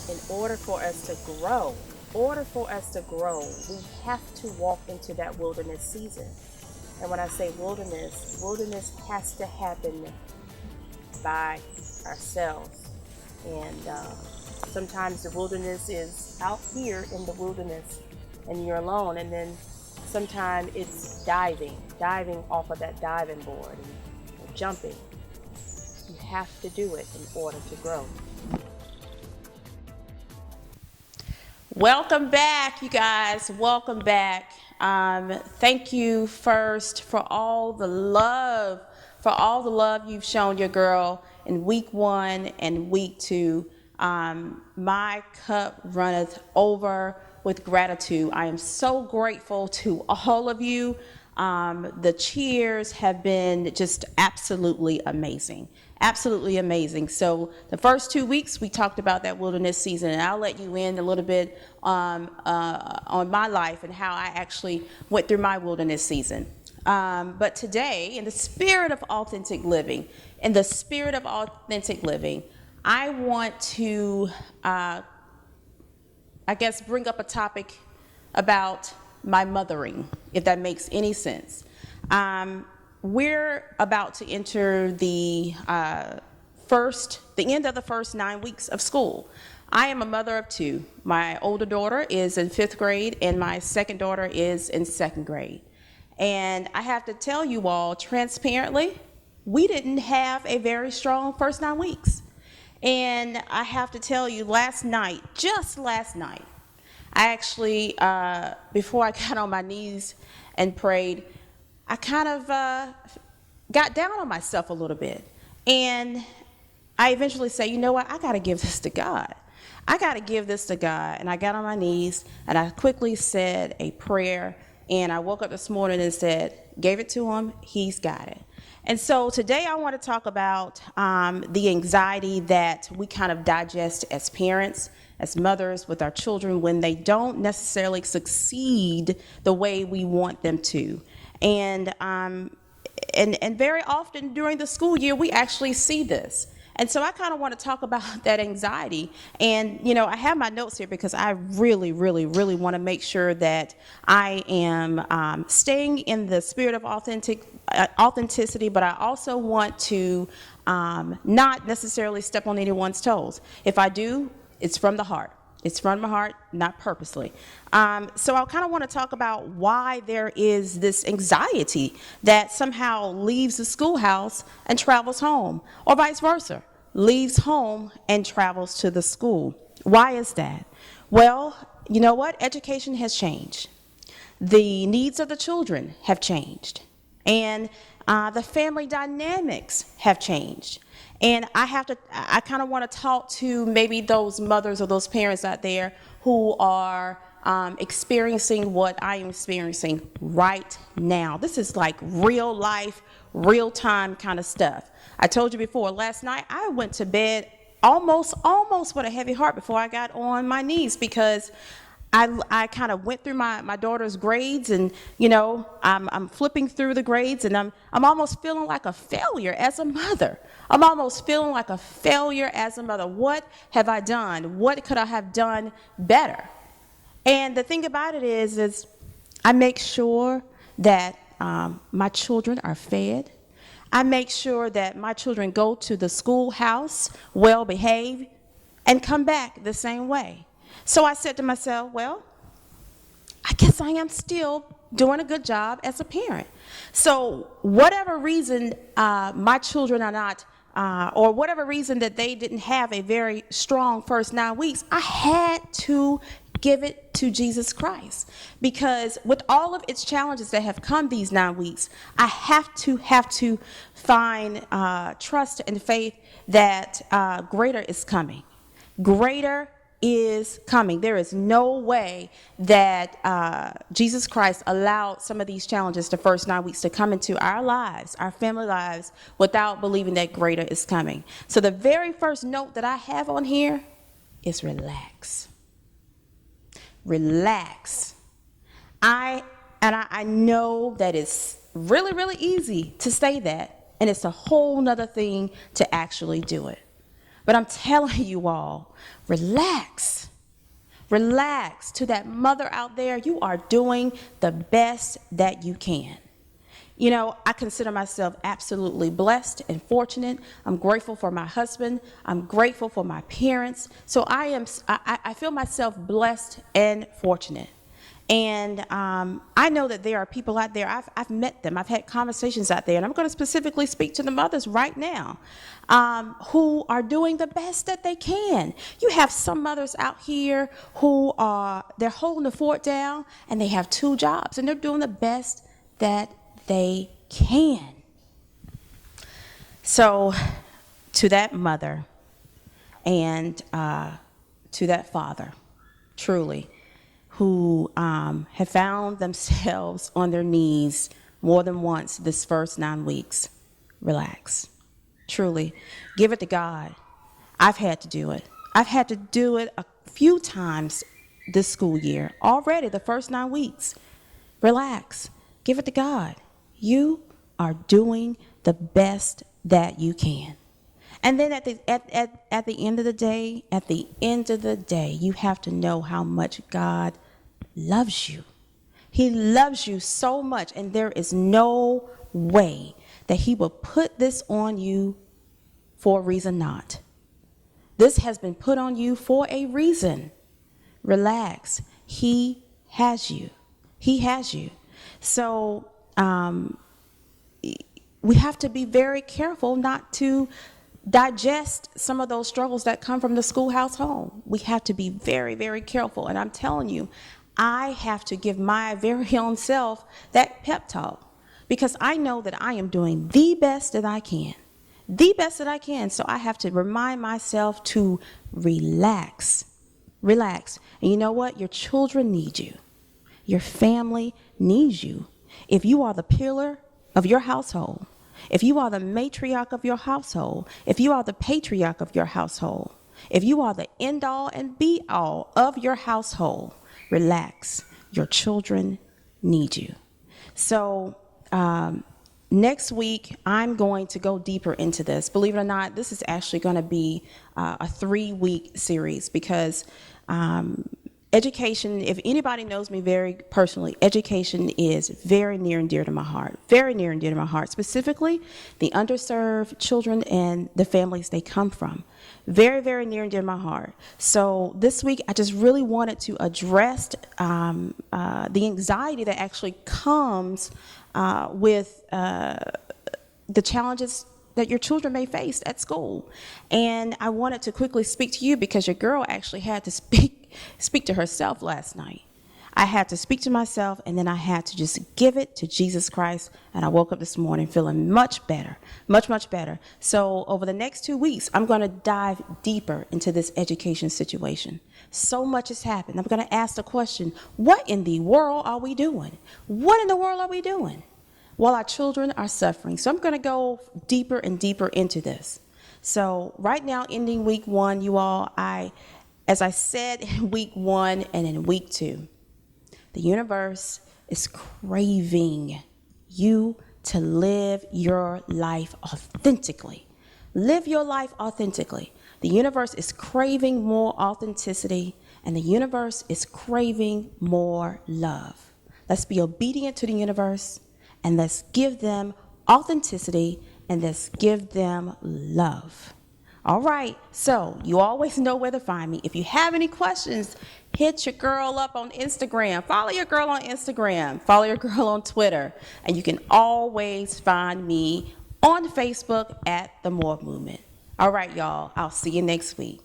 in order for us to grow, we have to walk into that wilderness season. And when I say wilderness, wilderness has to happen by ourselves. And sometimes the wilderness is out here in the wilderness and you're alone. And then sometimes it's diving off of that diving board and jumping. You have to do it in order to grow. Welcome back, you guys. Welcome back. Thank you first for all the love, you've shown your girl in week 1 and week 2. My cup runneth over with gratitude. I am so grateful to all of you. The cheers have been just absolutely amazing. Absolutely amazing. So the first 2 weeks we talked about that wilderness season, and I'll let you in a little bit on my life and how I actually went through my wilderness season. But today, in the spirit of authentic living, I want to, bring up a topic about my mothering, if that makes any sense. We're about to enter the end of the first 9 weeks of school. I am a mother of 2. My older daughter is in 5th grade and my second daughter is in 2nd grade. And I have to tell you all transparently, we didn't have a very strong first 9 weeks. And I have to tell you, just last night, I actually, before I got on my knees and prayed, I kind of got down on myself a little bit. And I eventually said, you know what, I got to give this to God. And I got on my knees and I quickly said a prayer. And I woke up this morning and said, gave it to him, he's got it. And so today I want to talk about the anxiety that we kind of digest as parents, as mothers with our children when they don't necessarily succeed the way we want them to. And very often during the school year, we actually see this. And so I kind of want to talk about that anxiety. And, I have my notes here because I really, really, really want to make sure that I am staying in the spirit of authenticity, but I also want to not necessarily step on anyone's toes. If I do, it's from the heart. It's from my heart, not purposely. So I kind of want to talk about why there is this anxiety that somehow leaves the schoolhouse and travels home, or vice versa, leaves home and travels to the school. Why is that? Well, you know what? Education has changed. The needs of the children have changed. And the family dynamics have changed. And I kind of want to talk to maybe those mothers or those parents out there who are experiencing what I am experiencing right now. This is like real life, real time kind of stuff. I told you before, last night I went to bed almost with a heavy heart before I got on my knees because I kind of went through my daughter's grades, and I'm flipping through the grades, and I'm almost feeling like a failure as a mother. What have I done? What could I have done better? And the thing about it is I make sure that my children are fed. I make sure that my children go to the schoolhouse well behaved and come back the same way. So I said to myself, well, I guess I am still doing a good job as a parent. So whatever reason my children are not, or whatever reason that they didn't have a very strong first 9 weeks, I had to give it to Jesus Christ. Because with all of its challenges that have come these 9 weeks, I have to find trust and faith that greater is coming. Greater is coming. There is no way that Jesus Christ allowed some of these challenges the first 9 weeks to come into our lives, our family lives, without believing that greater is coming. So the very first note that I have on here is relax. Relax. I know that it's really, really easy to say that, and it's a whole nother thing to actually do it. But I'm telling you all, Relax. Relax. To that mother out there, you are doing the best that you can. You know, I consider myself absolutely blessed and fortunate. I'm grateful for my husband. I'm grateful for my parents. So I feel myself blessed and fortunate. And I know that there are people out there, I've met them, I've had conversations out there, and I'm going to specifically speak to the mothers right now who are doing the best that they can. You have some mothers out here who they're holding the fort down, and they have 2 jobs, and they're doing the best that they can. So to that mother and to that father, truly, who have found themselves on their knees more than once this first 9 weeks, relax. Truly, give it to God. I've had to do it. I've had to do it a few times this school year. Already, the first 9 weeks. Relax. Give it to God. You are doing the best that you can. And then at the end of the day, you have to know how much God loves you. He loves you so much, and there is no way that he will put this on you for a reason not. This has been put on you for a reason. Relax. He has you. He has you. So we have to be very careful not to digest some of those struggles that come from the schoolhouse home. We have to be very, very careful. And I'm telling you, I have to give my very own self that pep talk, because I know that I am doing the best that I can. The best that I can. So I have to remind myself to relax. Relax. And you know what? Your children need you. Your family needs you. If you are the pillar of your household, if you are the matriarch of your household, if you are the patriarch of your household, if you are the end all and be all of your household, relax. Your children need you. So next week, I'm going to go deeper into this. Believe it or not, this is actually going to be a 3-week series, because education, if anybody knows me very personally, education is very near and dear to my heart. Very near and dear to my heart. Specifically, the underserved children and the families they come from. Very, very near and dear to my heart. So this week, I just really wanted to address the anxiety that actually comes with the challenges that your children may face at school. And I wanted to quickly speak to you, because your girl actually had to speak to herself last night. I had to speak to myself, and then I had to just give it to Jesus Christ. And I woke up this morning feeling much better, much, much better. So over the next 2 weeks, I'm going to dive deeper into this education situation. So much has happened. I'm going to ask the question, what in the world are we doing? What in the world are we doing while our children are suffering? So I'm going to go deeper and deeper into this. So right now, ending week 1, you all, as I said in week 1 and in week 2, the universe is craving you to live your life authentically. Live your life authentically. The universe is craving more authenticity, and the universe is craving more love. Let's be obedient to the universe, and let's give them authenticity, and let's give them love. All right, so you always know where to find me. If you have any questions, hit your girl up on Instagram. Follow your girl on Instagram. Follow your girl on Twitter. And you can always find me on Facebook at The More Movement. All right, y'all, I'll see you next week.